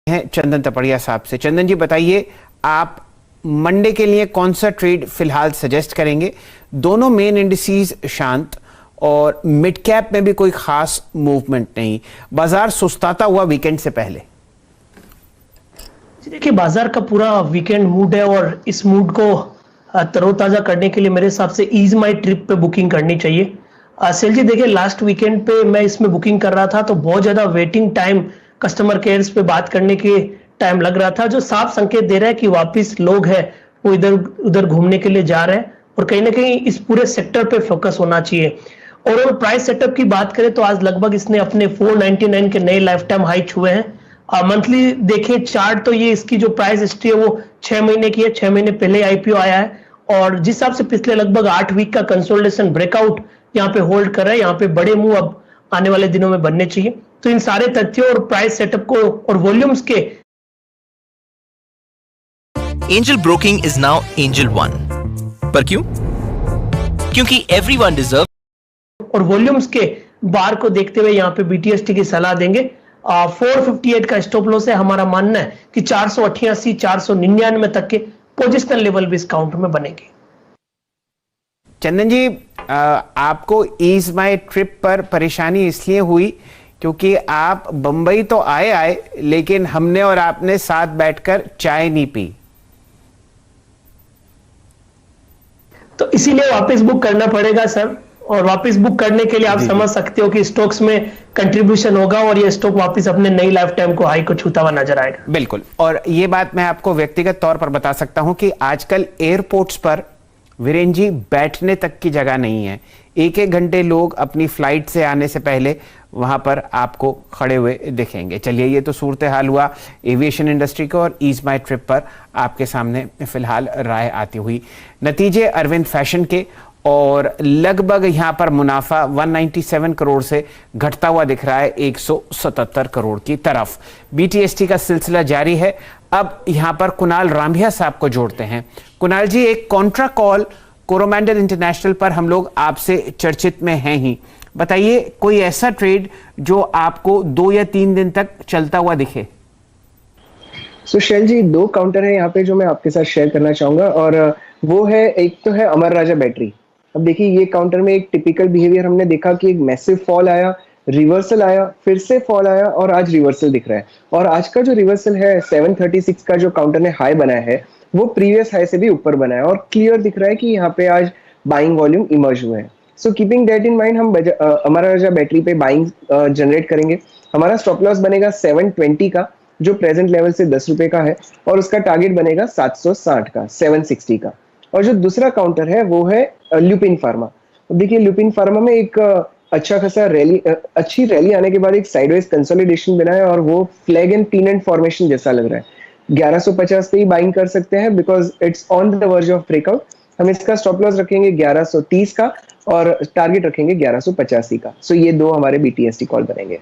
हैं चंदन तपड़िया साहब से। चंदन जी बताइए, आप मंडे के लिए कौन सा ट्रेड फिलहाल सजेस्ट करेंगे? दोनों मेन इंडिसेस शांत और मिड कैप में भी कोई खास मूवमेंट नहीं, बाजार सुस्ताता हुआ वीकेंड से पहले। देखिए, बाजार का पूरा वीकेंड मूड है और इस मूड को तरोताजा करने के लिए मेरे हिसाब से ईज माई ट्रिप पे बुकिंग करनी चाहिए। सेल जी देखिए, लास्ट वीकेंड पे मैं इसमें बुकिंग कर रहा था तो बहुत ज्यादा वेटिंग टाइम, कस्टमर केयर पे बात करने के टाइम लग रहा था, जो साफ संकेत दे रहा है कि वापस लोग हैं वो इधर उधर घूमने के लिए जा रहे हैं और कहीं ना कहीं इस पूरे सेक्टर पे फोकस होना चाहिए। और प्राइस सेटअप की बात करें तो आज लगभग इसने अपने 499 के नए लाइफ टाइम हाई छुए हैं। मंथली देखें चार्ट तो ये इसकी जो प्राइस हिस्ट्री है वो 6 महीने की है, 6 महीने पहले आईपीओ आया है और जिस हिसाब से पिछले लगभग 8 वीक का कंसोलिडेशन ब्रेकआउट यहाँ पे होल्ड कर रहा है, यहाँ पे बड़े मूव अब आने वाले दिनों में बनने चाहिए। तो इन सारे तथ्यों और प्राइस सेटअप को और वॉल्यूम्स के angel broking is now angel one. पर क्यों? क्योंकि एवरीवन डिजर्व और वॉल्यूम्स के बार को देखते हुए यहाँ पे बीटीएसटी की सलाह देंगे। 458 का स्टॉप लॉस है। हमारा मानना है कि 488 499 तक के पोजिशनल लेवल भी इस काउंट में बनेंगे। चंदन जी, आपको ईज माई ट्रिप पर परेशानी इसलिए हुई क्योंकि आप बंबई तो आए लेकिन हमने और आपने साथ बैठकर चाय नहीं पी, तो इसीलिए वापस बुक करना पड़ेगा सर। और वापस बुक करने के लिए आप समझ सकते हो कि स्टॉक्स में कंट्रीब्यूशन होगा और ये स्टॉक वापस अपने नई लाइफ टाइम को हाई को छूता हुआ नजर आएगा। बिल्कुल। और ये बात मैं आपको व्यक्तिगत तौर पर बता सकता हूं कि आजकल एयरपोर्ट्स पर वीरेन जी बैठने तक की जगह नहीं है। एक घंटे लोग अपनी फ्लाइट से आने से पहले वहां पर आपको खड़े हुए दिखेंगे। चलिए, ये तो सूरत हाल हुआ एविएशन इंडस्ट्री को और ईज माई ट्रिप पर आपके सामने फिलहाल राय आती हुई। नतीजे अरविंद फैशन के, और लगभग यहां पर मुनाफा 197 करोड़ से घटता हुआ दिख रहा है 177 करोड़ की तरफ। बीटीएसटी का सिलसिला जारी है। अब यहां पर कुणाल रामभिया साहब को जोड़ते हैं। कुणाल जी, एक कॉन्ट्रा कॉल कोरोमंडल इंटरनेशनल पर हम लोग आपसे चर्चित में हैं ही, बताइए कोई ऐसा ट्रेड जो आपको 2 या 3 दिन तक चलता हुआ दिखे? शैल जी, 2 काउंटर है यहाँ पे जो मैं आपके साथ शेयर करना चाहूंगा और वो है, एक तो है अमर राजा बैटरी। अब देखिए, ये काउंटर में एक टिपिकल बिहेवियर हमने देखा कि एक मैसिव फॉल आया, रिवर्सल आया, फिर से फॉल आया और आज रिवर्सल दिख रहा है। और आज का जो रिवर्सल है 736 का जो काउंटर ने हाई बनाया है वो प्रीवियस हाई से भी ऊपर बना है और क्लियर दिख रहा है कि यहाँ पे आज बाइंग वॉल्यूम इमर्ज हुए हैं। So keeping that in mind, हम अमर राजा बैटरी पे बाइंग जनरेट करेंगे। हमारा स्टॉप लॉस बनेगा 720 का जो प्रेजेंट लेवल से 10 रुपए का है और उसका टारगेट बनेगा 760 का, 760 का। और जो दूसरा काउंटर है वो है ल्यूपिन फार्मा। देखिए, ल्यूपिन फार्मा में एक अच्छा खासा अच्छी रैली आने के बाद एक साइडवेज कंसोलिडेशन बना है और वो फ्लैग एंड टीनेंट फॉर्मेशन जैसा लग रहा है। 1150 पे ही बाइंग कर सकते हैं because it's on the verge of breakout. हम इसका स्टॉप लॉस रखेंगे 1130 का और टारगेट रखेंगे 1185 का। सो ये 2 हमारे बीटीएसटी कॉल बनेंगे।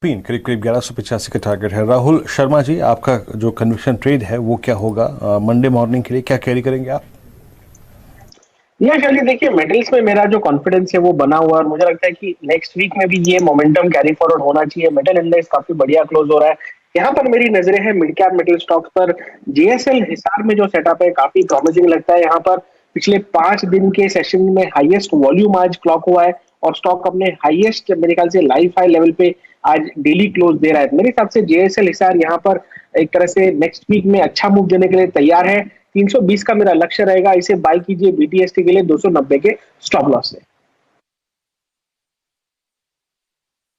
करीब 1185 का टारगेट है। राहुल शर्मा जी, आपका जो कन्विक्शन ट्रेड है वो क्या होगा मंडे मॉर्निंग के लिए, क्या कैरी करेंगे आप? चलिए, देखिए मेटल्स में मेरा जो कॉन्फिडेंस है वो बना हुआ है और मुझे लगता है कि नेक्स्ट वीक में भी ये मोमेंटम कैरी फॉरवर्ड होना चाहिए। मेटल इंडेक्स काफी बढ़िया क्लोज हो रहा है। यहाँ पर मेरी नजरें हैं मिड कैप मेटल स्टॉक्स पर। जीएसएल हिसार में जो सेटअप है काफी प्रॉमिसिंग लगता है। यहाँ पर पिछले 5 दिन के सेशन में हाईएस्ट वॉल्यूम आज क्लॉक हुआ है और स्टॉक अपने हाईएस्ट, मेरे ख्याल से लाइफ हाई लेवल पे आज डेली क्लोज दे रहा है। मेरे हिसाब से जेएसएल हिसार यहाँ पर एक तरह से नेक्स्ट वीक में अच्छा मूव देने के लिए तैयार है। 320 का मेरा लक्ष्य रहेगा, इसे बाय कीजिए बीटीएसटी के लिए 290 के स्टॉप लॉस से।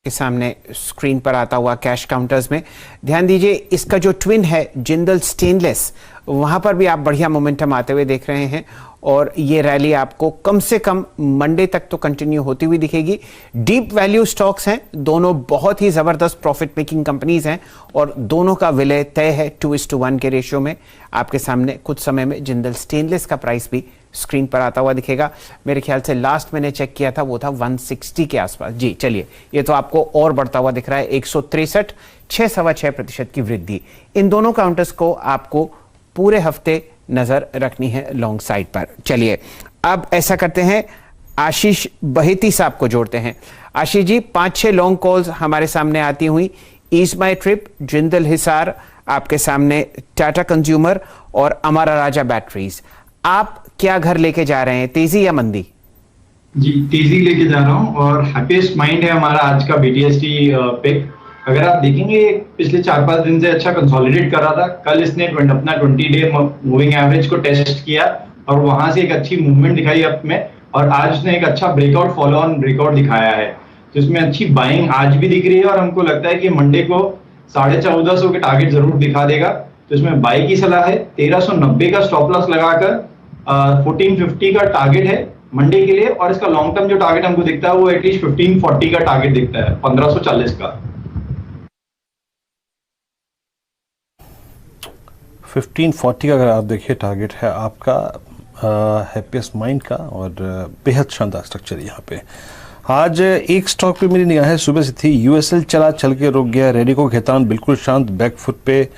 के सामने स्क्रीन पर आता हुआ कैश काउंटर्स में ध्यान दीजिए, इसका जो ट्विन है जिंदल स्टेनलेस, वहां पर भी आप बढ़िया मोमेंटम आते हुए देख रहे हैं और ये रैली आपको कम से कम मंडे तक तो कंटिन्यू होती हुई दिखेगी। डीप वैल्यू स्टॉक्स हैं, दोनों बहुत ही जबरदस्त प्रॉफिट मेकिंग कंपनीज हैं और दोनों का विलय तय है 2:1 के रेशियो में। आपके सामने कुछ समय में जिंदल स्टेनलेस का प्राइस भी स्क्रीन पर आता हुआ दिखेगा। मेरे ख्याल से लास्ट मैंने चेक किया था वो था 160 के आसपास। जी चलिए, ये तो आपको और बढ़ता हुआ दिख रहा है 163, 6.6% की वृद्धि। इन दोनों काउंटर्स को आपको पूरे हफ्ते नजर रखनी है लॉन्ग साइड पर। चलिए, अब ऐसा करते हैं, आशीष बहेती साहब को जोड़ते हैं। आशीष जी, 5-6 लॉन्ग कॉल्स हमारे सामने आती हुई। ईज माई ट्रिप, जिंदल हिसार आपके सामने, टाटा कंज्यूमर और अमरा राजा बैटरीज। आप क्या घर लेके जा रहे हैं, तेजी या मंदी? जी, तेजी लेके जा रहा हूँ और हैप्पीएस्ट माइंड है हमारा आज का बीटीएसटी पिक। अगर आप देखेंगे पिछले 4-5 दिन से अच्छा कंसोलिडेट कर रहा था। कल इसने अपना 20-डे मूविंग एवरेज को टेस्ट किया और वहां से एक अच्छी मूवमेंट दिखाई अप में, और आज उसने एक अच्छा ब्रेकआउट फॉलो ऑन रिकॉर्ड दिखाया है, तो इसमें अच्छी बाइंग आज भी दिख रही है और हमको लगता है कि मंडे को 1450 के टारगेट जरूर दिखा देगा। तो इसमें बाई की सलाह है। 1390 का स्टॉप लॉस लगाकर 1450 का टारगेट है मंडे के लिए, और इसका लॉन्ग टर्म जो टारगेट हमको दिखता है वो एटलीस्ट 1540 का टारगेट दिखता है, 1540 का। 1540 का अगर आप देखिए टारगेट है आपका हैप्पीएस्ट माइंड का, और बेहद शानदार स्ट्रक्चर है यहाँ पे। आज एक स्टॉक पे मेरी निगाहें सुबह से थी, यूएसएल चला, चल के रुक गया। रेडिको खेतान बिल्कुल शांत, बैकफुट पे।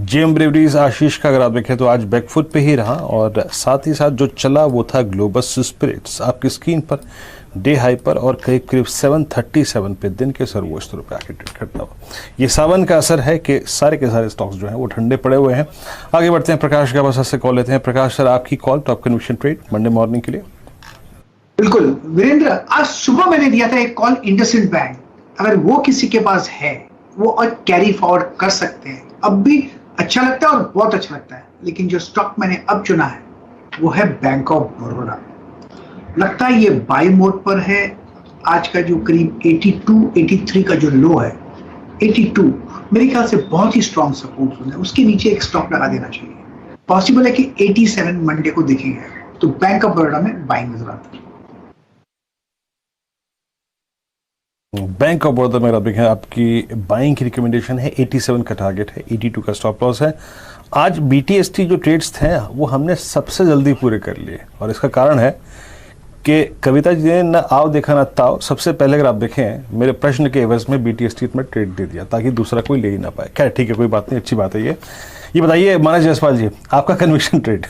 जेएम ब्रेवरीज आशीष का अगर आप देखें तो आज बैकफुट पे ही रहा, और साथ ही साथ जो चला वो था ग्लोबस स्पिरिट्स आपकी स्क्रीन पर डे हाई पर, और करीब 737 पे दिन के सर्वोच्च स्तरों पे आके ट्रेड करता हुआ। ये सावन का असर है कि सारे के सारे स्टॉक्स जो हैं वो ठंडे पड़े हुए हैं। आगे बढ़ते हैं, प्रकाश गाबा से कॉल लेते हैं। प्रकाश सर, आपकी call top conviction trade Monday morning के लिए। बिल्कुल वीरेंद्र, आज सुबह मैंने दिया था एक कॉल इंडसइंड बैंक, अगर वो किसी के पास है वो और कैरी फॉरवर्ड कर सकते हैं। अब भी अच्छा लगता है और बहुत अच्छा लगता है, लेकिन जो स्टॉक मैंने अब चुना है वो है बैंक ऑफ बड़ौदा। लगता है ये बाई मोड पर है। आज का जो करीब 82-83 का जो लो है, 82 मेरे ख्याल से बहुत ही स्ट्रॉन्ग सपोर्ट है, उसके नीचे एक स्टॉप लगा देना चाहिए। पॉसिबल है कि 87 मंडे को दिखेगा, तो बैंक ऑफ बड़ौदा में बाइंग नजर आता है। बैंक ऑफ बड़ौदा में आप देखें, आपकी बाइंग की रिकमेंडेशन है, 87 का टारगेट है, 82 का स्टॉप लॉस है। आज बीटीएसटी जो ट्रेड्स थे वो हमने सबसे जल्दी पूरे कर लिए, और इसका कारण है कि कविता जी ने न आओ देखा न ताओ, सबसे पहले अगर आप देखें मेरे प्रश्न के एवज में बीटीएसटी में ट्रेड दे दिया ताकि दूसरा कोई ले ही ना पाए। खैर ठीक है, कोई बात नहीं, अच्छी बात है ये बताइए मानस जायसवाल जी, आपका कन्विक्शन ट्रेड।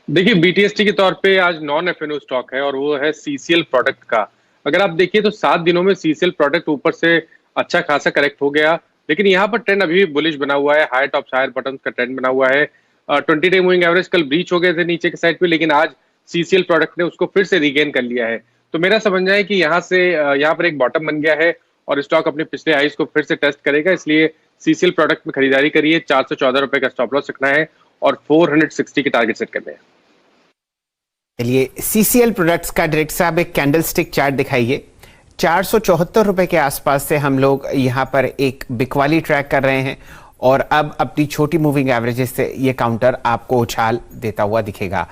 देखिए, बीटीएसटी के तौर पे आज नॉन एफएनओ स्टॉक है और वो है सीसीएल प्रोडक्ट का। अगर आप देखिए तो 7 दिनों में सीसीएल प्रोडक्ट ऊपर से अच्छा खासा करेक्ट हो गया, लेकिन यहाँ पर ट्रेंड अभी भी बुलिश बना हुआ है। हायर टॉप हायर बटन का ट्रेंड बना हुआ है। 20-डे मूविंग एवरेज कल ब्रीच हो गए थे नीचे के साइड पे, लेकिन आज सीसीएल प्रोडक्ट ने उसको फिर से रिगेन कर लिया है। तो मेरा समझना है कि यहाँ पर एक बॉटम बन गया है और स्टॉक अपने पिछले हाइस को फिर से टेस्ट करेगा, इसलिए सीसीएल प्रोडक्ट में खरीदारी करिए। 414 रुपए का स्टॉप लॉस रखना है और 460 के टारगेट सेट करने हैं। चलिए, सीसीएल प्रोडक्ट्स का डायरेक्टर साहब एक कैंडलस्टिक चार्ट दिखाइए। 474 रुपए के आसपास से हम लोग यहाँ पर एक बिकवाली ट्रैक कर रहे हैं, और अब अपनी छोटी मूविंग एवरेजेस से ये काउंटर आपको उछाल देता हुआ दिखेगा।